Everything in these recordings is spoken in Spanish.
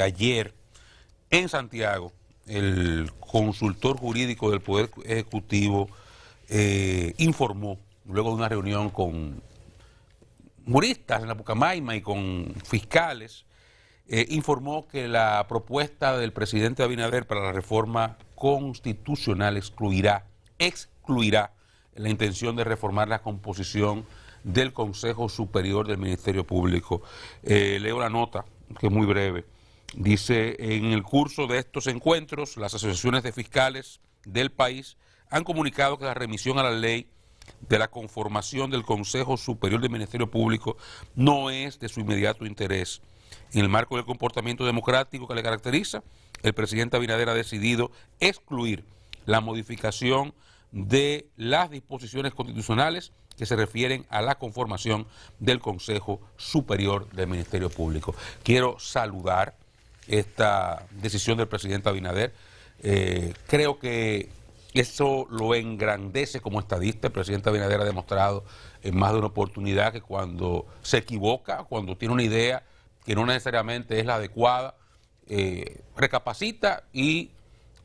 Ayer, en Santiago, el consultor jurídico del Poder Ejecutivo informó, luego de una reunión con juristas en la Pucamaima y con fiscales, informó que la propuesta del presidente Abinader para la reforma constitucional excluirá la intención de reformar la composición del Consejo Superior del Ministerio Público. Leo la nota, que es muy breve. Dice: en el curso de estos encuentros, las asociaciones de fiscales del país han comunicado que la remisión a la ley de la conformación del Consejo Superior del Ministerio Público no es de su inmediato interés. En el marco del comportamiento democrático que le caracteriza, el presidente Abinader ha decidido excluir la modificación de las disposiciones constitucionales que se refieren a la conformación del Consejo Superior del Ministerio Público. Quiero saludar esta decisión del presidente Abinader. Creo que eso lo engrandece como estadista. El presidente Abinader ha demostrado en más de una oportunidad que cuando se equivoca, cuando tiene una idea que no necesariamente es la adecuada, recapacita y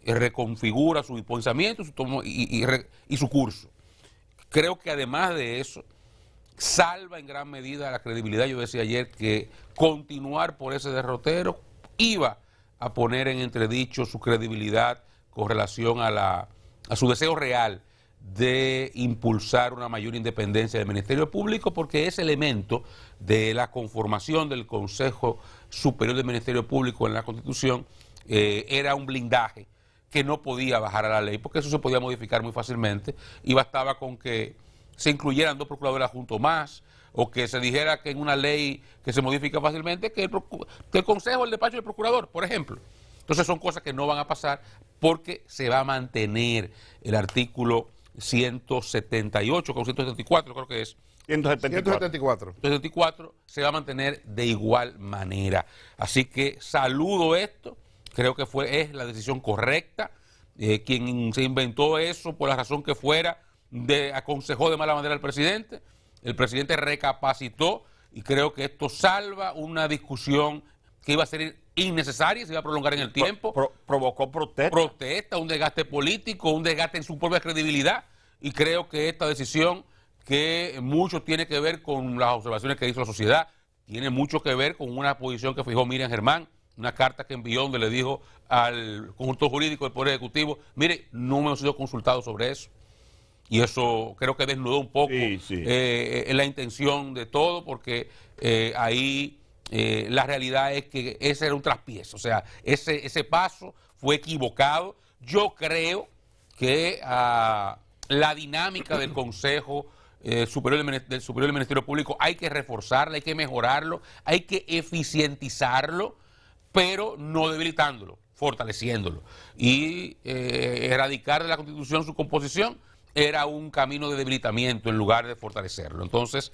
reconfigura su pensamiento y su curso. Creo que además de eso, salva en gran medida la credibilidad. Yo decía ayer que continuar por ese derrotero iba a poner en entredicho su credibilidad con relación a su deseo real de impulsar una mayor independencia del Ministerio Público, porque ese elemento de la conformación del Consejo Superior del Ministerio Público en la Constitución era un blindaje que no podía bajar a la ley, porque eso se podía modificar muy fácilmente y bastaba con que se incluyeran 2 procuradores adjuntos más, o que se dijera que en una ley que se modifica fácilmente, que el Consejo es el despacho del procurador, por ejemplo. Entonces son cosas que no van a pasar porque se va a mantener el artículo 178 con 174, creo que es. 174. 174 se va a mantener de igual manera. Así que saludo esto, creo que es la decisión correcta. Quien se inventó eso, por la razón que fuera, aconsejó de mala manera al presidente. El presidente recapacitó y creo que esto salva una discusión que iba a ser innecesaria, se iba a prolongar en el tiempo. Provocó protesta, un desgaste político, un desgaste en su propia credibilidad, y creo que esta decisión, que mucho tiene que ver con las observaciones que hizo la sociedad, tiene mucho que ver con una posición que fijó Miriam Germán, una carta que envió donde le dijo al conjunto jurídico del Poder Ejecutivo: mire, no me he sido consultado sobre eso. Y eso creo que desnudó un poco la intención de todo, porque ahí la realidad es que ese era un traspiés. O sea, ese paso fue equivocado. Yo creo que la dinámica del Consejo Superior del Ministerio Público hay que reforzarla, hay que mejorarlo, hay que eficientizarlo, pero no debilitándolo, fortaleciéndolo. Y erradicar de la Constitución su composición era un camino de debilitamiento en lugar de fortalecerlo. Entonces,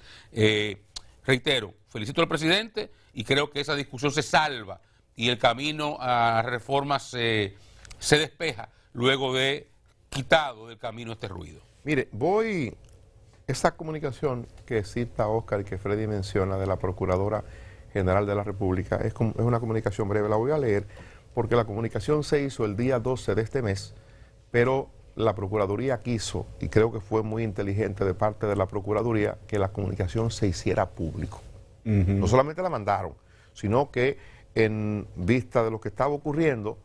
reitero, felicito al presidente y creo que esa discusión se salva y el camino a reformas se despeja luego de quitado del camino este ruido. Mire, esa comunicación que cita Oscar y que Freddy menciona de la Procuradora General de la República es una comunicación breve, la voy a leer porque la comunicación se hizo el día 12 de este mes, pero la Procuraduría quiso, y creo que fue muy inteligente de parte de la Procuraduría, que la comunicación se hiciera público. No solamente la mandaron, sino que en vista de lo que estaba ocurriendo,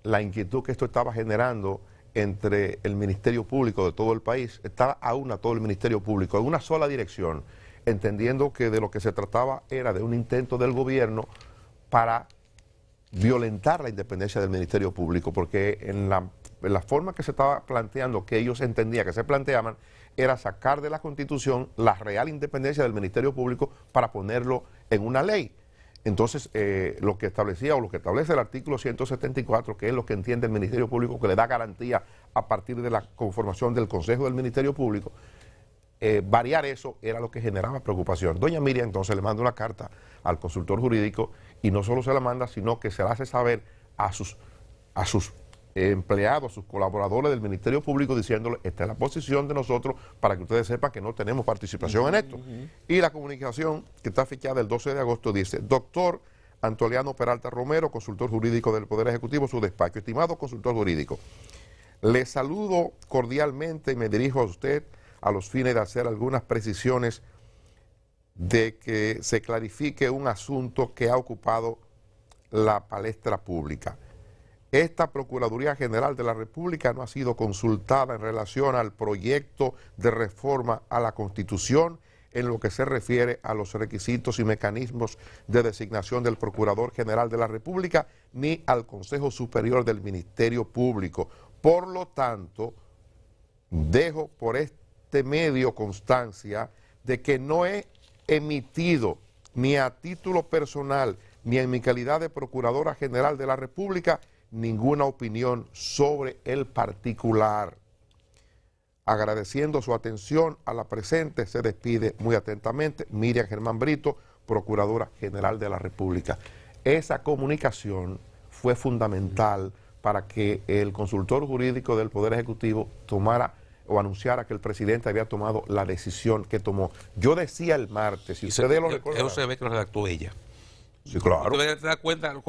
la inquietud que esto estaba generando entre el Ministerio Público de todo el país, estaba aún a todo el Ministerio Público en una sola dirección, entendiendo que de lo que se trataba era de un intento del gobierno para violentar la independencia del Ministerio Público, porque en la forma que se estaba planteando, que ellos entendían que se planteaban, era sacar de la Constitución la real independencia del Ministerio Público para ponerlo en una ley. Entonces, lo que establecía o lo que establece el artículo 174, que es lo que entiende el Ministerio Público, que le da garantía a partir de la conformación del Consejo del Ministerio Público, variar eso era lo que generaba preocupación. Doña Miriam entonces le manda una carta al consultor jurídico y no solo se la manda, sino que se la hace saber a sus empleados, a sus colaboradores del Ministerio Público, diciéndole: esta es la posición de nosotros para que ustedes sepan que no tenemos participación en esto. Y la comunicación que está fichada el 12 de agosto dice: doctor Antoliano Peralta Romero, consultor jurídico del Poder Ejecutivo, su despacho. Estimado consultor jurídico, le saludo cordialmente y me dirijo a usted a los fines de hacer algunas precisiones de que se clarifique un asunto que ha ocupado la palestra pública. Esta Procuraduría General de la República no ha sido consultada en relación al proyecto de reforma a la Constitución en lo que se refiere a los requisitos y mecanismos de designación del Procurador General de la República ni al Consejo Superior del Ministerio Público. Por lo tanto, dejo por este medio constancia de que no he emitido ni a título personal ni en mi calidad de Procuradora General de la República ninguna opinión sobre el particular. Agradeciendo su atención a la presente, se despide muy atentamente Miriam Germán Brito, Procuradora General de la República. Esa comunicación fue fundamental para que el consultor jurídico del Poder Ejecutivo tomara o anunciara que el presidente había tomado la decisión que tomó. Yo decía el martes, si ustedes lo recuerdan. Eso se ve que lo redactó ella. Sí, claro. Usted se da cuenta en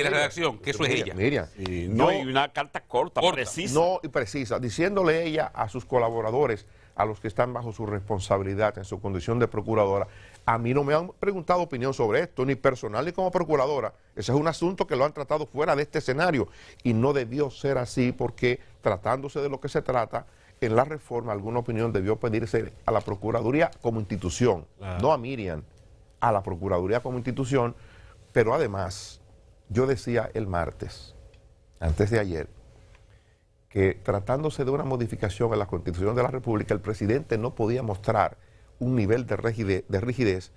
la redacción que eso es ella. Miriam. Y no, y una carta corta, precisa. No, y precisa, diciéndole ella a sus colaboradores, a los que están bajo su responsabilidad en su condición de procuradora, a mí no me han preguntado opinión sobre esto, ni personal ni como procuradora. Ese es un asunto que lo han tratado fuera de este escenario y no debió ser así porque tratándose de lo que se trata, en la reforma alguna opinión debió pedirse a la Procuraduría como institución, no a Miriam, a la Procuraduría como institución, pero además, yo decía el martes, antes de ayer, que tratándose de una modificación en la Constitución de la República, el presidente no podía mostrar un nivel de rigidez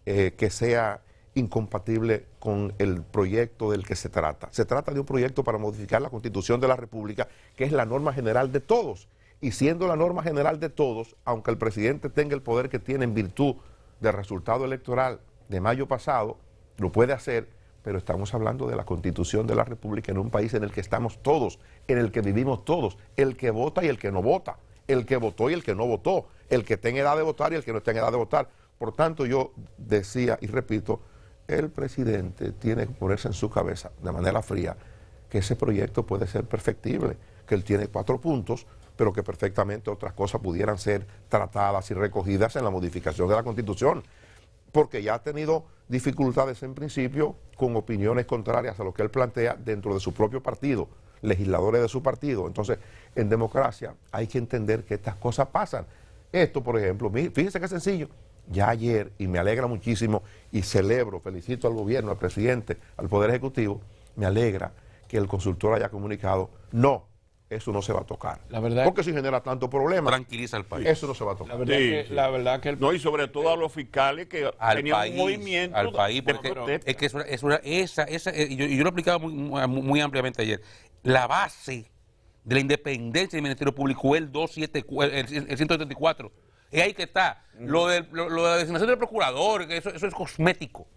que sea incompatible con el proyecto del que se trata. Se trata de un proyecto para modificar la Constitución de la República, que es la norma general de todos, y siendo la norma general de todos, aunque el presidente tenga el poder que tiene en virtud del resultado electoral de mayo pasado, lo puede hacer, pero estamos hablando de la Constitución de la República en un país en el que estamos todos, en el que vivimos todos, el que vota y el que no vota, el que votó y el que no votó, el que está en edad de votar y el que no está en edad de votar. Por tanto, yo decía y repito, el presidente tiene que ponerse en su cabeza de manera fría que ese proyecto puede ser perfectible, que él tiene 4 puntos, pero que perfectamente otras cosas pudieran ser tratadas y recogidas en la modificación de la Constitución, porque ya ha tenido dificultades en principio con opiniones contrarias a lo que él plantea dentro de su propio partido, legisladores de su partido. Entonces, en democracia hay que entender que estas cosas pasan. Esto, por ejemplo, fíjense qué sencillo, ya ayer, y me alegra muchísimo, y celebro, felicito al gobierno, al presidente, al Poder Ejecutivo, me alegra que el consultor haya comunicado, no, eso no se va a tocar. La verdad, porque si genera tanto problema, tranquiliza al país. eso no se va a tocar. La verdad que no, y sobre todo a los fiscales que tenían un movimiento al país, porque es que yo lo explicaba muy ampliamente ayer. La base de la independencia del Ministerio Público es el 174. Es ahí que está. Lo de la designación del procurador, eso es cosmético.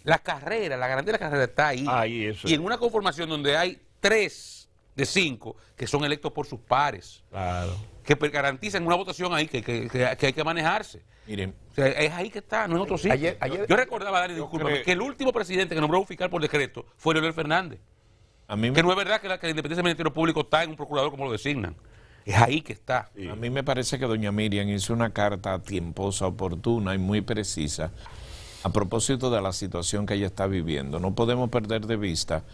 La carrera, la garantía de la carrera está ahí. Y en una conformación donde hay 3 de 5 que son electos por sus pares, claro, que garantizan una votación ahí que hay que manejarse. Miren, O sea, es ahí que está, no es otro sitio. Yo recordaba, Dani, discúlpame, que el último presidente que nombró un fiscal por decreto fue Leonel Fernández. Que no es verdad que la independencia del Ministerio Público está en un procurador como lo designan. Es ahí que está. Sí. A mí me parece que doña Miriam hizo una carta tiemposa, oportuna y muy precisa a propósito de la situación que ella está viviendo. No podemos perder de vista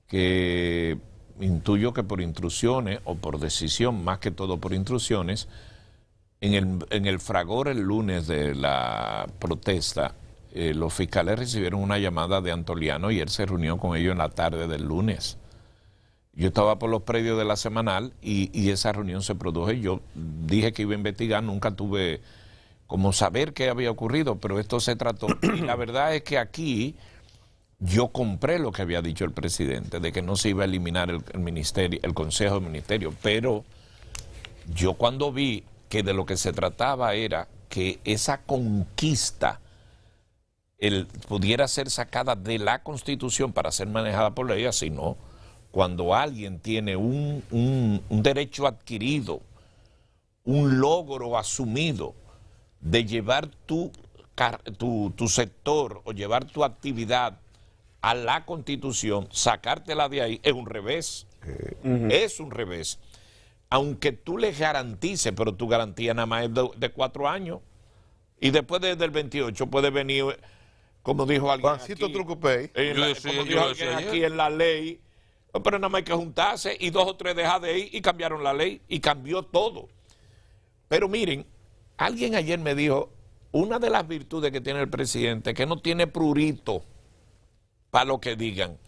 que intuyo que por intrusiones o por decisión, más que todo por intrusiones, en el fragor el lunes de la protesta, los fiscales recibieron una llamada de Antoliano y él se reunió con ellos en la tarde del lunes. Yo estaba por los predios de la semanal y esa reunión se produjo y yo dije que iba a investigar, nunca tuve como saber qué había ocurrido, pero esto se trató. Y la verdad es que aquí yo compré lo que había dicho el presidente, de que no se iba a eliminar el ministerio, el Consejo de Ministerio, pero yo cuando vi que de lo que se trataba era que esa conquista pudiera ser sacada de la Constitución para ser manejada por ley, así no. Cuando alguien tiene un derecho adquirido, un logro asumido de llevar tu tu sector o llevar tu actividad a la Constitución, sacártela de ahí, es un revés. Es un revés. Aunque tú le garantices, pero tu garantía nada más es de 4 años. Y después del 28 puede venir, como dijo alguien Juancito aquí, Trucupey. como dijo alguien aquí en la ley, pero nada más hay que juntarse y 2 o 3 dejar de ir y cambiaron la ley y cambió todo. Pero miren, alguien ayer me dijo, una de las virtudes que tiene el presidente es que no tiene prurito para lo que digan.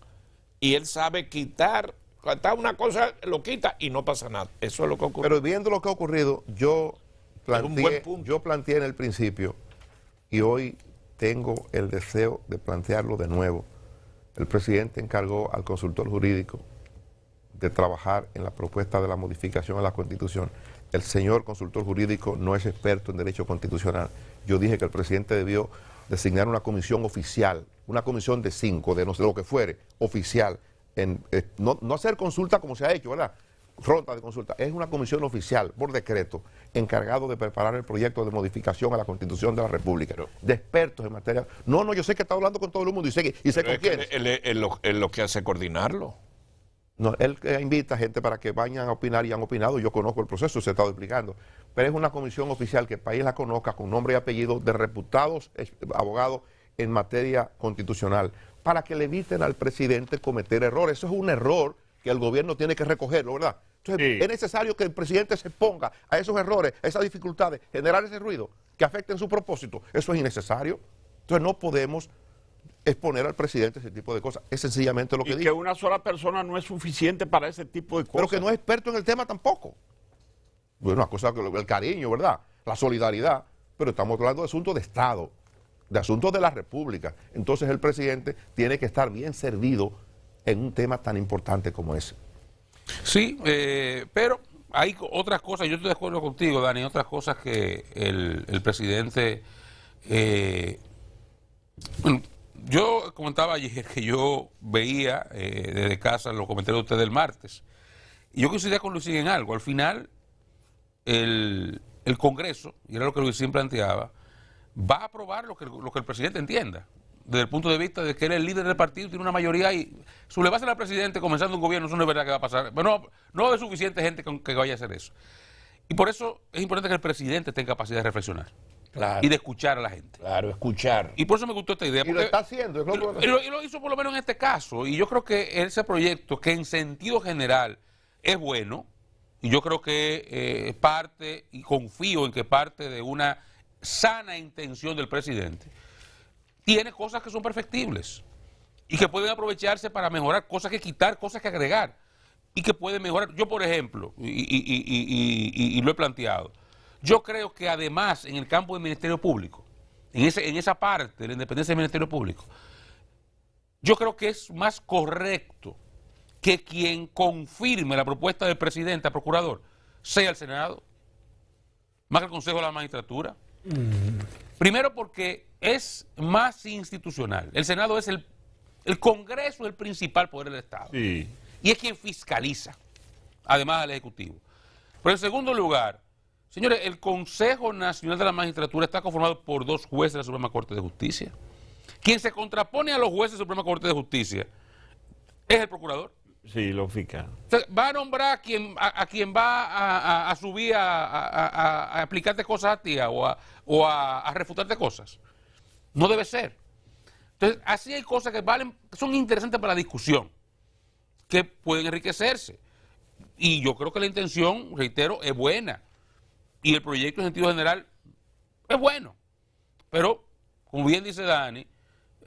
Y él sabe quitar, está una cosa, lo quita y no pasa nada. Eso es lo que ocurre. Pero viendo lo que ha ocurrido, yo planteé en el principio y hoy tengo el deseo de plantearlo de nuevo. El presidente encargó al consultor jurídico de trabajar en la propuesta de la modificación a la Constitución. El señor consultor jurídico no es experto en derecho constitucional. Yo dije que el presidente debió designar una comisión oficial, una comisión de 5, de no sé lo que fuere, oficial, no hacer consulta como se ha hecho, ¿verdad? Ronda de consulta, es una comisión oficial por decreto encargado de preparar el proyecto de modificación a la Constitución de la República, de expertos en materia. No, yo sé que está hablando con todo el mundo y sé con quién. Él lo que hace es coordinarlo. No, él invita a gente para que vayan a opinar y han opinado. Yo conozco el proceso, se ha estado explicando. Pero es una comisión oficial que el país la conozca con nombre y apellido de reputados abogados en materia constitucional para que le eviten al presidente cometer errores. Eso es un error que el gobierno tiene que recogerlo, ¿verdad? Entonces, es necesario que el presidente se ponga a esos errores, a esas dificultades, generar ese ruido que afecten su propósito. Eso es innecesario. Entonces no podemos exponer al presidente ese tipo de cosas. Es sencillamente lo que digo. Y que una sola persona no es suficiente para ese tipo de cosas. Pero que no es experto en el tema tampoco. Bueno, una cosa, el cariño, ¿verdad? La solidaridad. Pero estamos hablando de asuntos de Estado, de asuntos de la República. Entonces el presidente tiene que estar bien servido en un tema tan importante como ese. Sí, pero hay otras cosas, yo estoy de acuerdo contigo, Dani, otras cosas que el presidente... yo comentaba ayer que yo veía desde casa los comentarios de ustedes del martes, y yo coincidía con Luisín en algo. Al final, el Congreso, y era lo que Luisín planteaba, va a aprobar lo que el presidente entienda, desde el punto de vista de que él es el líder del partido, tiene una mayoría y sublevase al presidente comenzando un gobierno, eso no es verdad que va a pasar. Bueno, no hay suficiente gente que vaya a hacer eso. Y por eso es importante que el presidente tenga capacidad de reflexionar. Claro. Y de escuchar a la gente. Claro, escuchar. Y por eso me gustó esta idea. Y lo está haciendo. Y lo hizo por lo menos en este caso. Y yo creo que ese proyecto, que en sentido general es bueno, y yo creo que es parte, y confío en que parte de una sana intención del presidente, tiene cosas que son perfectibles y que pueden aprovecharse para mejorar, cosas que quitar, cosas que agregar y que pueden mejorar. Yo, por ejemplo, y lo he planteado, yo creo que además en el campo del Ministerio Público, en esa parte de la independencia del Ministerio Público, yo creo que es más correcto que quien confirme la propuesta del presidente al procurador sea el Senado, más que el Consejo de la Magistratura. Primero porque es más institucional. El Senado es el Congreso, es el principal poder del Estado. Sí. Y es quien fiscaliza, además del Ejecutivo. Pero en segundo lugar, señores, el Consejo Nacional de la Magistratura está conformado por 2 jueces de la Suprema Corte de Justicia. Quien se contrapone a los jueces de la Suprema Corte de Justicia es el procurador. Sí, lo fiscal. O sea, va a nombrar a quien va a subir a aplicarte cosas a ti o a refutarte cosas. No debe ser. Entonces, así hay cosas que son interesantes para la discusión, que pueden enriquecerse. Y yo creo que la intención, reitero, es buena. Y el proyecto en sentido general es bueno. Pero, como bien dice Dani,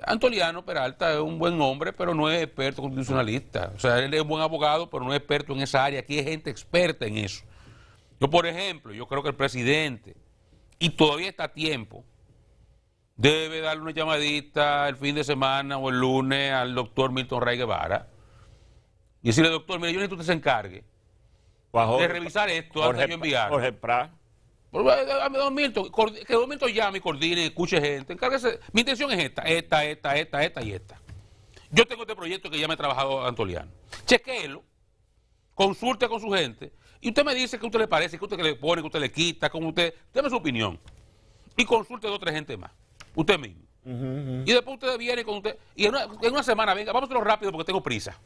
Antoliano Peralta es un buen hombre, pero no es experto constitucionalista. O sea, él es un buen abogado, pero no es experto en esa área. Aquí hay gente experta en eso. Yo, por ejemplo, yo creo que el presidente, y todavía está a tiempo, debe darle una llamadita el fin de semana o el lunes al doctor Milton Ray Guevara y decirle, doctor, mire, yo necesito que usted se encargue de revisar esto antes de yo enviarlo. Jorge Prat. Dame don Milton, que don Milton llame y coordine, escuche gente, encárguese. Mi intención es esta y esta. Yo tengo este proyecto que ya me ha trabajado Antoliano. Chequéelo, consulte con su gente y usted me dice qué a usted le parece, qué usted le pone, qué usted le quita, deme su opinión y consulte 2 o 3 gente más. usted mismo. Y después ustedes vienen con usted, y en una semana, venga, vamos a hacerlo rápido porque tengo prisa.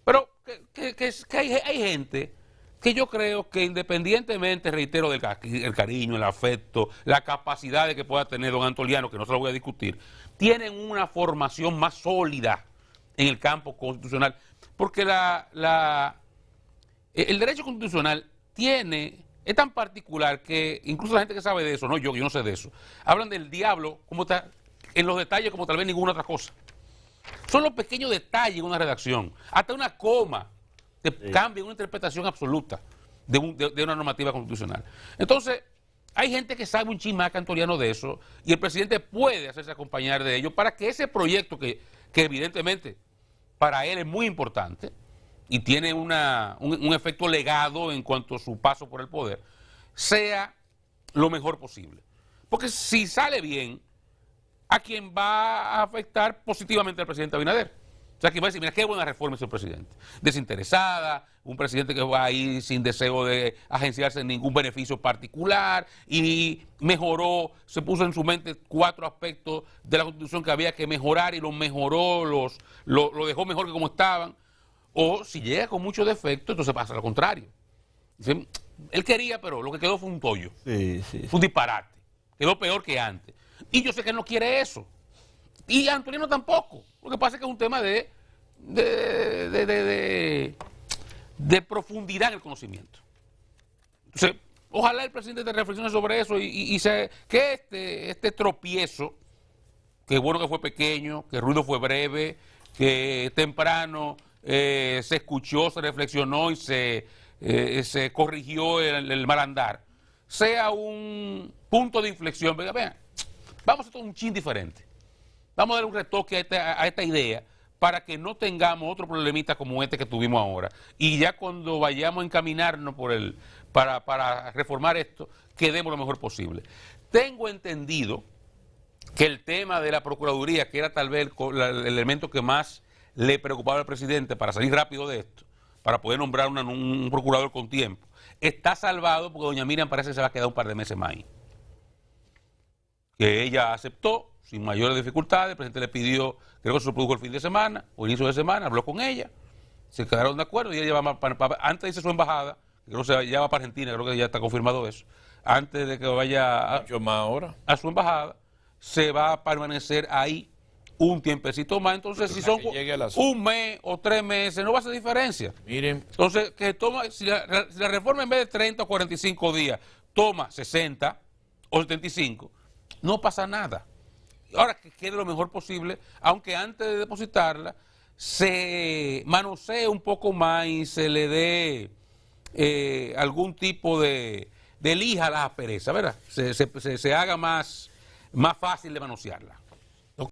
Pero que hay gente que yo creo que independientemente, reitero, del el cariño, el afecto, la capacidad de que pueda tener don Antoliano, que no se lo voy a discutir, tienen una formación más sólida en el campo constitucional, porque el derecho constitucional es tan particular que incluso la gente que sabe de eso, no yo no sé de eso, hablan del diablo como está en los detalles como tal vez ninguna otra cosa. Son los pequeños detalles en una redacción, hasta una coma te cambia una interpretación absoluta de una normativa constitucional. Entonces, hay gente que sabe un chin más antoliano de eso y el presidente puede hacerse acompañar de ello para que ese proyecto que evidentemente para él es muy importante y tiene un efecto legado en cuanto a su paso por el poder, sea lo mejor posible. Porque si sale bien, a quien va a afectar positivamente al presidente Abinader. O sea, quien va a decir, mira, qué buena reforma hizo el presidente. Desinteresada, un presidente que va ahí sin deseo de agenciarse en ningún beneficio particular y mejoró, se puso en su mente 4 aspectos de la Constitución que había que mejorar y los mejoró, lo dejó mejor que como estaban. O si llega con muchos defectos, entonces pasa lo contrario. Dice, él quería, pero lo que quedó fue un tollo. Sí. Fue un disparate. Quedó peor que antes. Y yo sé que él no quiere eso. Y Antoliano tampoco. Lo que pasa es que es un tema de profundidad en el conocimiento. Entonces, ojalá el presidente te reflexione sobre eso y que este tropiezo, que bueno que fue pequeño, que el ruido fue breve, que temprano se escuchó, se reflexionó y se corrigió el mal andar, sea un punto de inflexión. Vean, vamos a hacer un chin diferente. Vamos a darle un retoque a esta idea para que no tengamos otro problemita como este que tuvimos ahora. Y ya cuando vayamos a encaminarnos para reformar esto, quedemos lo mejor posible. Tengo entendido que el tema de la Procuraduría, que era tal vez el elemento que más le preocupaba al presidente para salir rápido de esto, para poder nombrar un procurador con tiempo, está salvado porque doña Miriam parece que se va a quedar un par de meses más ahí. Que ella aceptó sin mayores dificultades, el presidente le pidió, creo que se produjo el fin de semana, o inicio de semana, habló con ella, se quedaron de acuerdo y ella va antes de irse a su embajada, creo que ya va para Argentina, creo que ya está confirmado eso, antes de que vaya a su embajada, se va a permanecer ahí un tiempecito más. Entonces, si son un mes o 3 meses, no va a hacer diferencia. Miren. Entonces, si la reforma en vez de 30 o 45 días toma 60 o 75, no pasa nada. Ahora que quede lo mejor posible, aunque antes de depositarla se manosee un poco más y se le dé algún tipo de lija a la aspereza, ¿verdad? Se haga más fácil de manosearla.